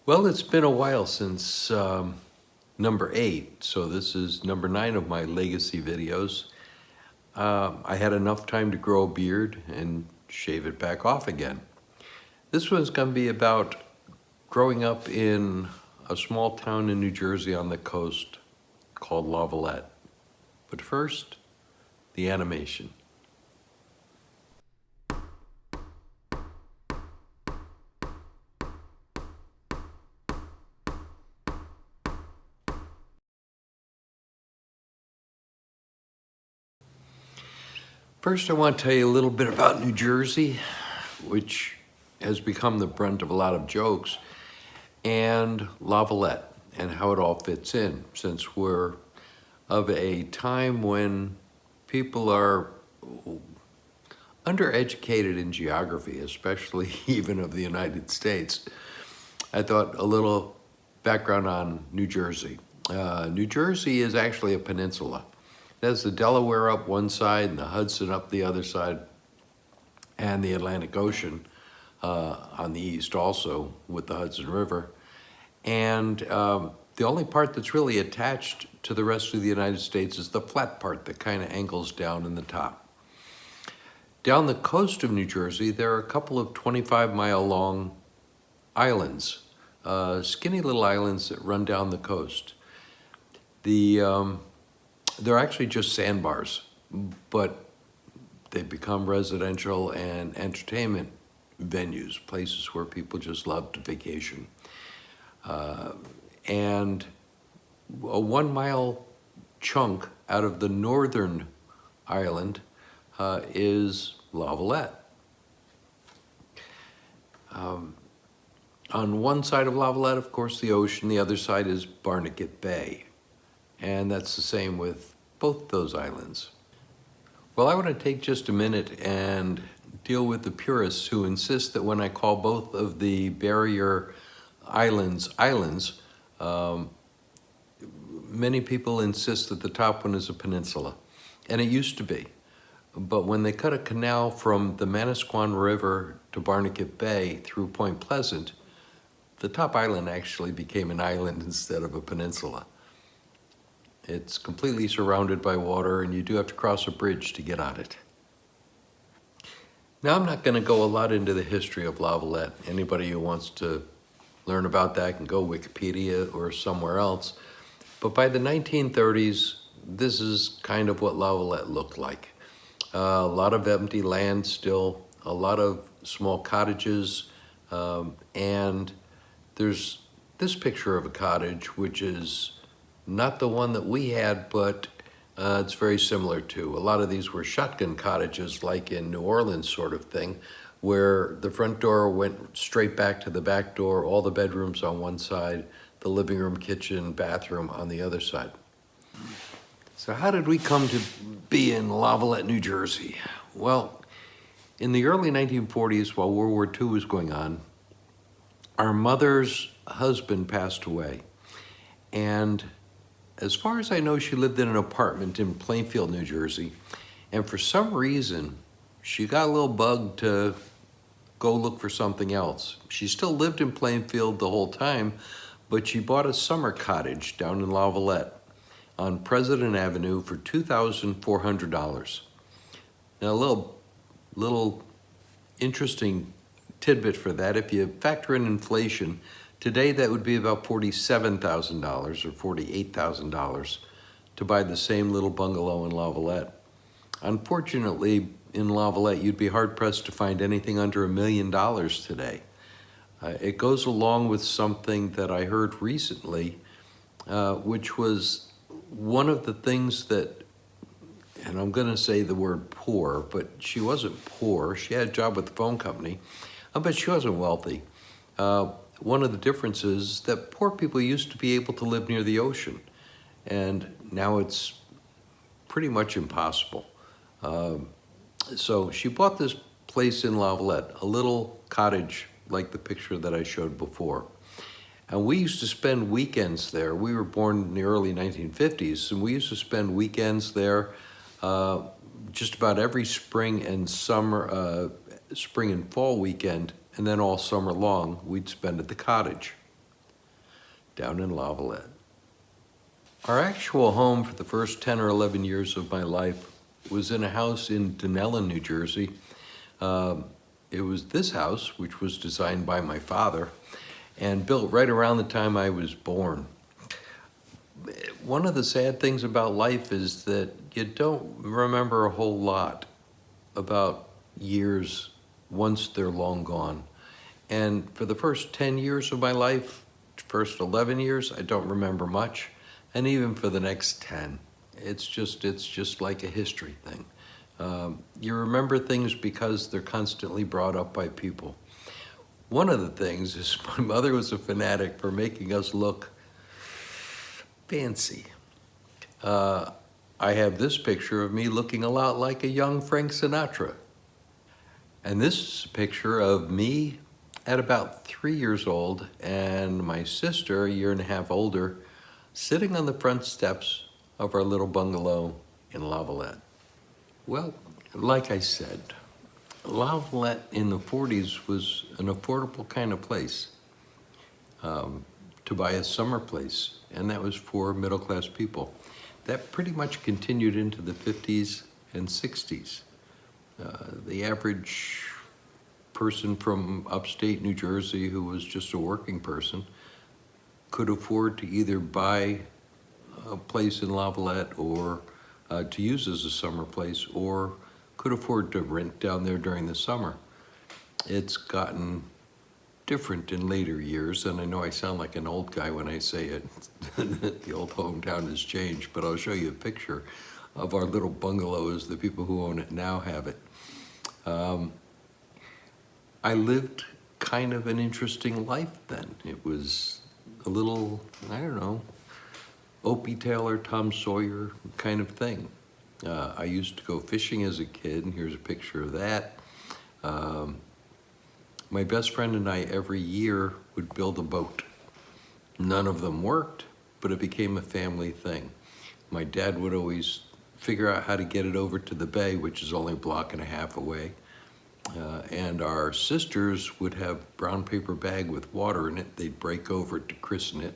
Well, it's been a while since number 8, so this is number 9 of my legacy videos. I had enough time to grow a beard and shave it back off again. This one's going to be about growing up in a small town in New Jersey on the coast called Lavallette. But first, the animation. First, I want to tell you a little bit about New Jersey, which has become the brunt of a lot of jokes, and Lavallette and how it all fits in, since we're of a time when people are undereducated in geography, especially even of the United States. I thought a little background on New Jersey. New Jersey is actually a peninsula. There's the Delaware up one side and the Hudson up the other side, and the Atlantic Ocean on the east also with the Hudson River. And the only part that's really attached to the rest of the United States is the flat part that kind of angles down in the top. Down the coast of New Jersey, there are a couple of 25-mile long islands, skinny little islands that run down the coast. They're actually just sandbars, but they become residential and entertainment venues, places where people just love to vacation. And a 1-mile chunk out of the northern island is Lavallette. On one side of Lavallette, of course, the ocean, the other side is Barnegat Bay. And that's the same with both those islands. Well, I want to take just a minute and deal with the purists who insist that when I call both of the barrier islands, many people insist that the top one is a peninsula, and it used to be. But when they cut a canal from the Manasquan River to Barnegat Bay through Point Pleasant, the top island actually became an island instead of a peninsula. It's completely surrounded by water, and you do have to cross a bridge to get on it. Now, I'm not going to go a lot into the history of Lavallette. Anybody who wants to learn about that can go Wikipedia or somewhere else. But by the 1930s, this is kind of what Lavallette looked like. A lot of empty land still, a lot of small cottages, and there's this picture of a cottage, which is not the one that we had, but it's very similar to. A lot of these were shotgun cottages, like in New Orleans sort of thing, where the front door went straight back to the back door, all the bedrooms on one side, the living room, kitchen, bathroom on the other side. So how did we come to be in Lavallette, New Jersey? Well, in the early 1940s, while World War II was going on, our mother's husband passed away. And as far as I know, she lived in an apartment in Plainfield, New Jersey. And for some reason, she got a little bug to go look for something else. She still lived in Plainfield the whole time, but she bought a summer cottage down in Lavallette on President Avenue for $2,400. Now, a little interesting tidbit for that, if you factor in inflation, today that would be about $47,000 or $48,000 to buy the same little bungalow in Lavallette. Unfortunately, in Lavallette, you'd be hard-pressed to find anything under $1 million today. It goes along with something that I heard recently, which was one of the things that, and I'm going to say the word poor, but she wasn't poor. She had a job with the phone company, but she wasn't wealthy. One of the differences is that poor people used to be able to live near the ocean, and now it's pretty much impossible. So she bought this place in Lavallette, a little cottage like the picture that I showed before. And we used to spend weekends there. We were born in the early 1950s, and we used to spend weekends there just about every spring and summer, spring and fall weekend, and then all summer long, we'd spend at the cottage. down in Lavallette. Our actual home for the first 10 or 11 years of my life was in a house in Dunellen, New Jersey. It was this house, which was designed by my father and built right around the time I was born. One of the sad things about life is that you don't remember a whole lot about years once they're long gone. And for the first 10 years of my life, first 11 years, I don't remember much. And even for the next 10, it's just like a history thing. You remember things because they're constantly brought up by people. One of the things is my mother was a fanatic for making us look fancy. I have this picture of me looking a lot like a young Frank Sinatra. And this is a picture of me at about 3 years old and my sister, a year and a half older, sitting on the front steps of our little bungalow in Lavallette. Well, like I said, Lavallette in the 40s was an affordable kind of place to buy a summer place, and that was for middle-class people. That pretty much continued into the 50s and 60s. The average person from upstate New Jersey who was just a working person could afford to either buy a place in Lavallette or to use as a summer place, or could afford to rent down there during the summer. It's gotten different in later years, and I know I sound like an old guy when I say it. The old hometown has changed, but I'll show you a picture of our little bungalow as the people who own it now have it. I lived kind of an interesting life then. It was a little, I don't know, Opie Taylor, Tom Sawyer kind of thing. I used to go fishing as a kid, and here's a picture of that. My best friend and I every year would build a boat. None of them worked, but it became a family thing. My dad would always figure out how to get it over to the bay, which is only a block and a half away. And our sisters would have brown paper bag with water in it. They'd break over it to christen it.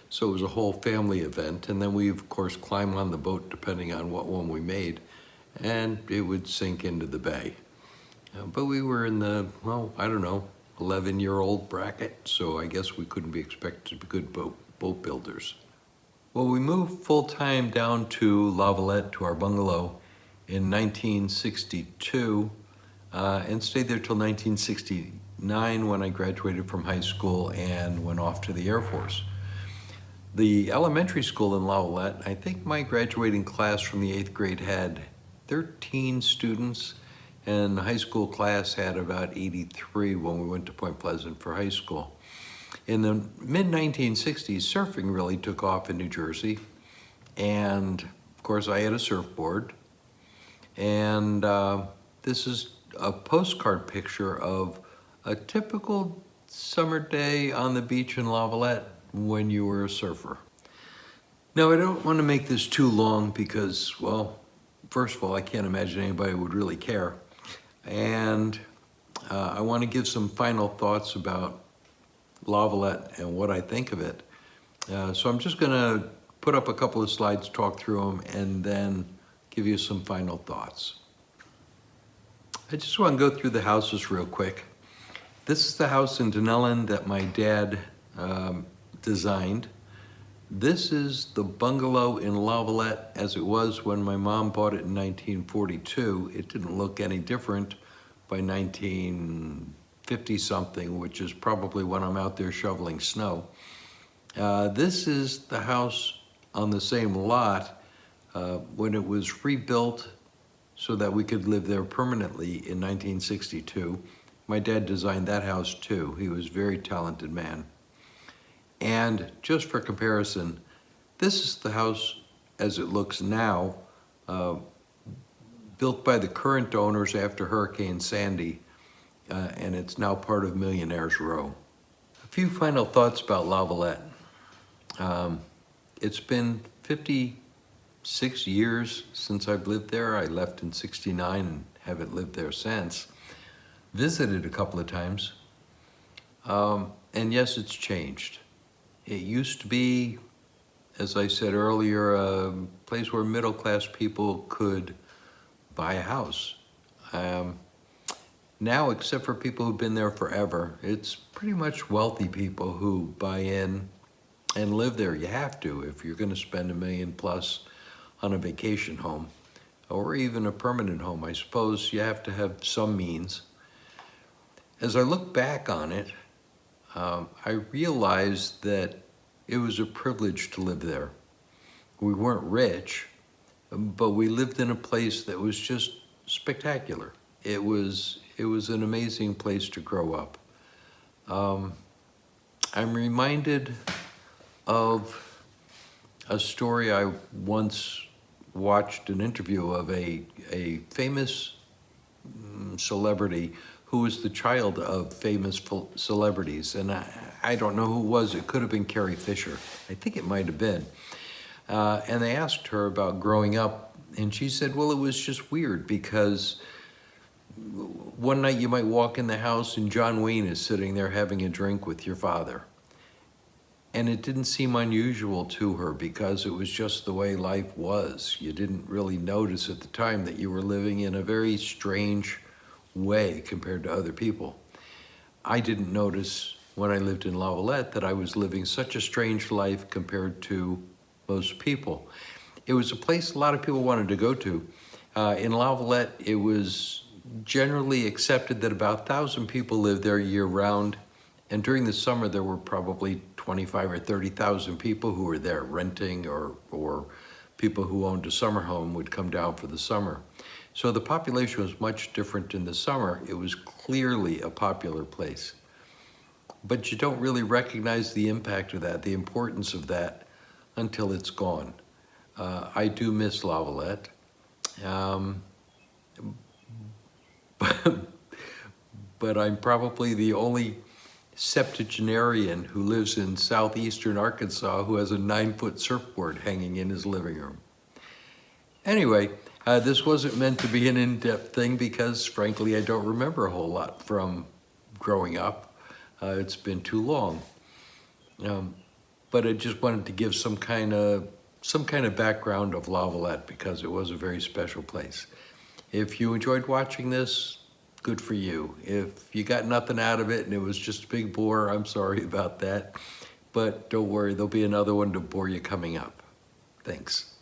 So it was a whole family event. And then we, of course, climb on the boat depending on what one we made, and it would sink into the bay. But we were in the, well, I don't know, 11-year-old bracket, so I guess we couldn't be expected to be good boat builders. Well, we moved full-time down to Lavallette, to our bungalow, in 1962, and stayed there till 1969 when I graduated from high school and went off to the Air Force. The elementary school in Lavallette, I think my graduating class from the 8th grade had 13 students, and the high school class had about 83 when we went to Point Pleasant for high school. In the mid-1960s, surfing really took off in New Jersey, and of course I had a surfboard, and this is a postcard picture of a typical summer day on the beach in Lavallette when you were a surfer. Now, I don't want to make this too long because, well, first of all, I can't imagine anybody would really care. And I want to give some final thoughts about Lavallette and what I think of it. So I'm just going to put up a couple of slides, talk through them, and then give you some final thoughts. I just want to go through the houses real quick. This is the house in Dunellen that my dad designed. This is the bungalow in Lavallette as it was when my mom bought it in 1942. It didn't look any different by 1950-something, which is probably when I'm out there shoveling snow. This is the house on the same lot when it was rebuilt so that we could live there permanently in 1962. My dad designed that house too. He was a very talented man. And just for comparison, this is the house as it looks now, built by the current owners after Hurricane Sandy, and it's now part of Millionaires Row. A few final thoughts about Lavallette. It's been 56 years since I've lived there. I left in '69 and haven't lived there since. Visited a couple of times. And yes, it's changed. It used to be, as I said earlier, a place where middle-class people could buy a house. Now, except for people who've been there forever, it's pretty much wealthy people who buy in and live there. You have to if you're going to spend $1 million plus on a vacation home or even a permanent home. I suppose you have to have some means. As I look back on it, I realized that it was a privilege to live there. We weren't rich, but we lived in a place that was just spectacular. It was an amazing place to grow up. I'm reminded of a story I once watched an interview of a famous celebrity who was the child of famous celebrities. And I don't know who it was. It could have been Carrie Fisher. I think it might have been. And they asked her about growing up. And she said, well, it was just weird because one night you might walk in the house and John Wayne is sitting there having a drink with your father. And it didn't seem unusual to her because it was just the way life was. You didn't really notice at the time that you were living in a very strange way compared to other people. I didn't notice when I lived in Lavallette that I was living such a strange life compared to most people. It was a place a lot of people wanted to go to. In Lavallette, it was generally accepted that about 1,000 people lived there year-round, and during the summer there were probably 25 or 30,000 people who were there renting, or people who owned a summer home would come down for the summer. So the population was much different in the summer. It was clearly a popular place. But you don't really recognize the impact of that, the importance of that, until it's gone. I do miss Lavallette. But I'm probably the only septuagenarian who lives in southeastern Arkansas who has a 9-foot surfboard hanging in his living room. Anyway, this wasn't meant to be an in-depth thing because, frankly, I don't remember a whole lot from growing up. It's been too long. But I just wanted to give some kind of background of Lavallette because it was a very special place. If you enjoyed watching this, good for you. If you got nothing out of it and it was just a big bore, I'm sorry about that. But don't worry, there'll be another one to bore you coming up. Thanks.